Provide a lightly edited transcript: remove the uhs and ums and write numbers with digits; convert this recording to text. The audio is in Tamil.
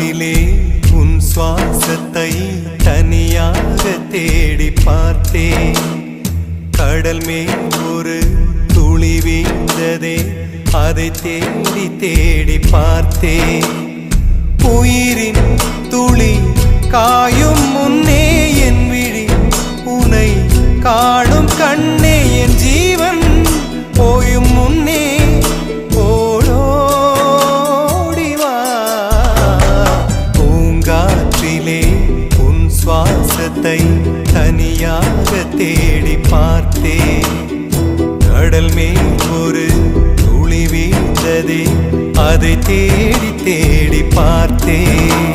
பூங்காற்றிலே உன் சுவாசத்தை தனியாக தேடி பார்த்தேன். கடல் மேல் ஒரு துளி வீழ்ந்ததே, அதை தேடி தேடி பார்த்தேன். உயிரின் துளி காயும் முன்னே என் விழி உனை காணும் கண்ணே, என் ஜீவன் போயும் முன்னே ஓடோடிவா. பூங்காற்றிலே உன் சுவாசத்தை தனியாக தேடி பார்த்தேன். கடல் மேல் ஒரு துளி வீழ்ந்ததே, அதை தேடி தேடி பார்த்தேன்.